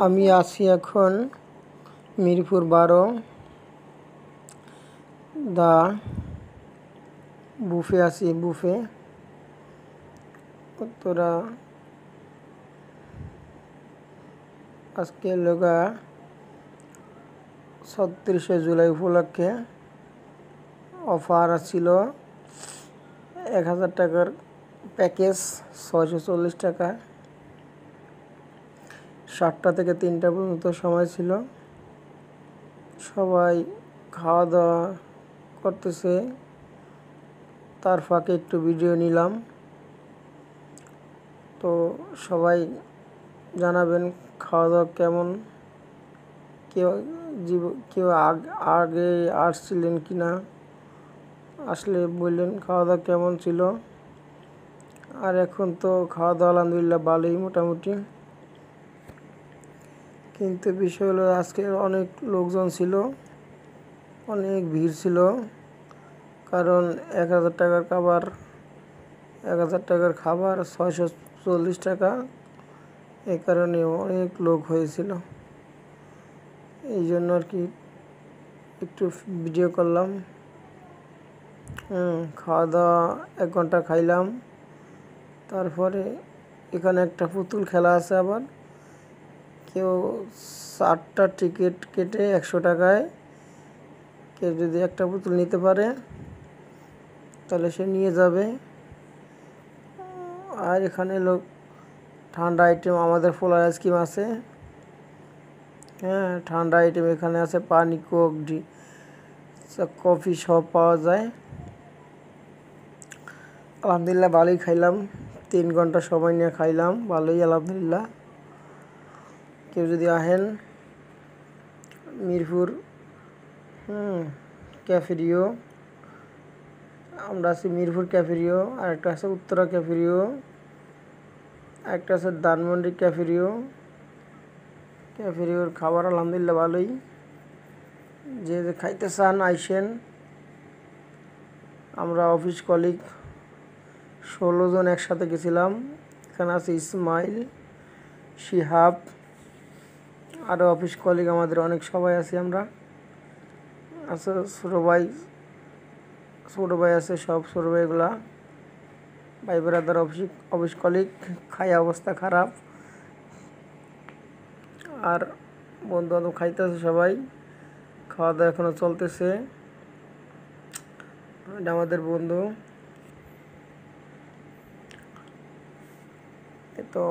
আমি আছি এখন মিরপুর 12 দা বুফে আছি। বুফে তোরা আজকে লগা ৩৬শে জুলাই উপলক্ষে অফার ছিল। ১,০০০ টাকার প্যাকেজ ৬৪০ টাকা। ৭টা থেকে ৩টা পর্যন্ত সময় ছিল। সবাই খাওয়া দাওয়া করতেছে, তার ফাঁকে একটু ভিডিও নিলাম। তো সবাই জানাবেন খাওয়া দাওয়া কেমন, কেউ আগে আসছিলেন কি না, আসলে বললেন খাওয়া দাওয়া কেমন ছিল। আর এখন তো খাওয়া দাওয়া আলহামদুলিল্লাহ ভালোই মোটামুটি। কিন্তু বিষয় হলো আজকে অনেক লোকজন ছিল, অনেক ভিড় ছিল। কারণ ১,০০০ টাকার খাবার ১,০০০ টাকার খাবার ৬৪০ টাকা, এই কারণে অনেক লোক হয়েছিল। এই জন্য আর কি একটু ভিডিও করলাম। খাওয়া দাওয়া ১ ঘন্টা খাইলাম। তারপরে এখানে একটা পুতুল খেলা আছে। আবার কেউ 4টা টিকিট কেটে ১০০ টাকায় কেউ যদি একটা পুতুল নিতে পারে তাহলে সে নিয়ে যাবে। আর এখানে ঠান্ডা আইটেম আমাদের ফোলার আইসক্রিম আছে। ঠান্ডা আইটেম এখানে আছে, পানি, কোক, কফি সব পাওয়া যায়। আলহামদুলিল্লাহ ভালোই খাইলাম, 3 ঘন্টা সময় নিয়ে খাইলাম, ভালোই আলহামদুলিল্লাহ। কেউ যদি আহেন মিরপুর ক্যাফেরিও, আমরা আছি মিরপুর ক্যাফেরিও, আর একটা আছে উত্তরা ক্যাফেরিও, একটা আছে ধানমন্ডি ক্যাফেরিও। ক্যাফেরিওর খাবার আলহামদুলিল্লাহ ভালোই। যে খাইতে চান আইসেন। আমরা অফিস কলিগ 16 জন একসাথে গেছিলাম। এখানে আছে ইসমাইল, শিহাব, আরও অফিস কলিগ আমাদের অনেক সবাই আছি আমরা। আছে ছোটো ভাই আছে, সব ছোটো ভাইগুলা ভাই ব্রাদার অফিস কলিগ। খাই অবস্থা খারাপ। আর বন্ধু বান্ধব খাইতেছে সবাই, খাওয়া দাওয়া এখনো চলতেছে। এটা আমাদের বন্ধু। তো